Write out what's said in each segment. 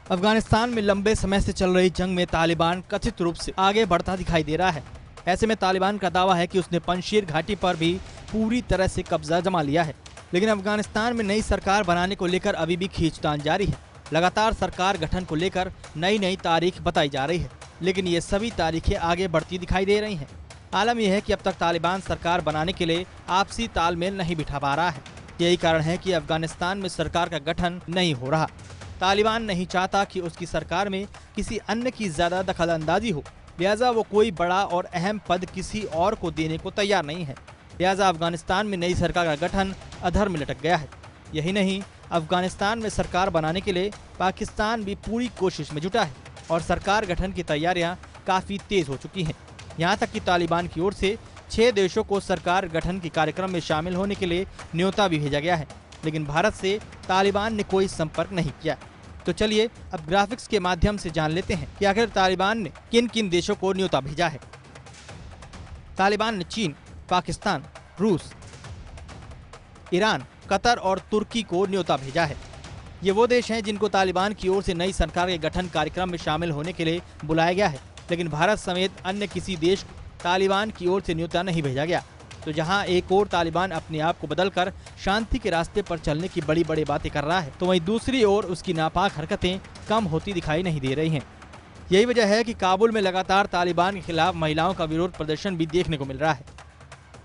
अफगानिस्तान में लंबे समय से चल रही जंग में तालिबान कथित रूप से आगे बढ़ता दिखाई दे रहा है। ऐसे में तालिबान का दावा है कि उसने पंजशीर घाटी पर भी पूरी तरह से कब्जा जमा लिया है। लेकिन अफगानिस्तान में नई सरकार बनाने को लेकर अभी भी खींचतान जारी है। लगातार सरकार गठन को लेकर नई नई तारीख बताई जा रही है, लेकिन ये सभी तारीखें आगे बढ़ती दिखाई दे रही हैं। आलम यह है कि अब तक तालिबान सरकार बनाने के लिए आपसी तालमेल नहीं बिठा पा रहा है। यही कारण है कि अफगानिस्तान में सरकार का गठन नहीं हो रहा। तालिबान नहीं चाहता कि उसकी सरकार में किसी अन्य की ज्यादा दखल अंदाजी हो, लिहाजा वो कोई बड़ा और अहम पद किसी और को देने को तैयार नहीं है। लिहाजा अफगानिस्तान में नई सरकार का गठन अधर में लटक गया है। यही नहीं, अफगानिस्तान में सरकार बनाने के लिए पाकिस्तान भी पूरी कोशिश में जुटा है और सरकार गठन की तैयारियां काफी तेज हो चुकी हैं। यहाँ तक कि तालिबान की ओर से 6 देशों को सरकार गठन के कार्यक्रम में शामिल होने के लिए न्योता भी भेजा गया है, लेकिन भारत से तालिबान ने कोई संपर्क नहीं किया। तो चलिए अब ग्राफिक्स के माध्यम से जान लेते हैं कि आखिर तालिबान ने किन किन देशों को न्योता भेजा है। तालिबान ने चीन, पाकिस्तान, रूस, ईरान, कतर और तुर्की को न्योता भेजा है। ये वो देश हैं जिनको तालिबान की ओर से नई सरकार के गठन कार्यक्रम में शामिल होने के लिए बुलाया गया है, लेकिन भारत समेत अन्य किसी देश को तालिबान की ओर से न्योता नहीं भेजा गया। तो जहां एक और तालिबान अपने आप को बदलकर शांति के रास्ते पर चलने की बड़ी बड़ी बातें कर रहा है, तो वहीं दूसरी ओर उसकी नापाक हरकतें कम होती दिखाई नहीं दे रही हैं। यही वजह है कि काबुल में लगातार तालिबान के खिलाफ महिलाओं का विरोध प्रदर्शन भी देखने को मिल रहा है।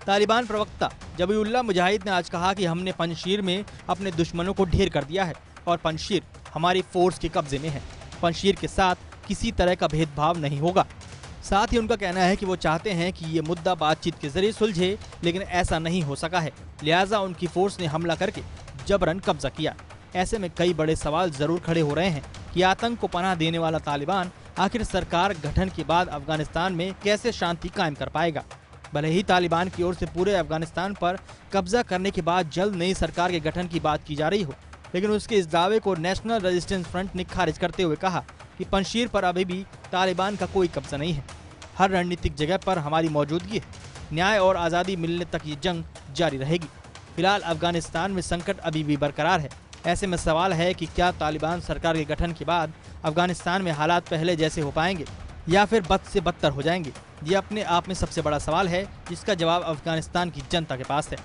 तालिबान प्रवक्ता जबीउल्लाह मुजाहिद ने आज कहा कि हमने पंजशीर में अपने दुश्मनों को ढेर कर दिया है और पंजशीर हमारी फोर्स के कब्जे में है। पंजशीर के साथ किसी तरह का भेदभाव नहीं होगा। साथ ही उनका कहना है कि वो चाहते हैं कि ये मुद्दा बातचीत के जरिए सुलझे, लेकिन ऐसा नहीं हो सका है। लिहाजा उनकी फोर्स ने हमला करके जबरन कब्जा किया। ऐसे में कई बड़े सवाल जरूर खड़े हो रहे हैं कि आतंक को पनाह देने वाला तालिबान आखिर सरकार गठन के बाद अफगानिस्तान में कैसे शांति कायम कर पाएगा। भले ही तालिबान की ओर से पूरे अफगानिस्तान पर कब्जा करने के बाद जल्द नई सरकार के गठन की बात की जा रही हो, लेकिन उसके इस दावे को नेशनल रेजिस्टेंस फ्रंट ने खारिज करते हुए कहा कि पंजशीर पर अभी भी तालिबान का कोई कब्जा नहीं है। हर रणनीतिक जगह पर हमारी मौजूदगी है। न्याय और आज़ादी मिलने तक ये जंग जारी रहेगी। फिलहाल अफगानिस्तान में संकट अभी भी बरकरार है। ऐसे में सवाल है कि क्या तालिबान सरकार के गठन के बाद अफगानिस्तान में हालात पहले जैसे हो पाएंगे या फिर बद से बदतर हो जाएंगे। ये अपने आप में सबसे बड़ा सवाल है, जिसका जवाब अफगानिस्तान की जनता के पास है।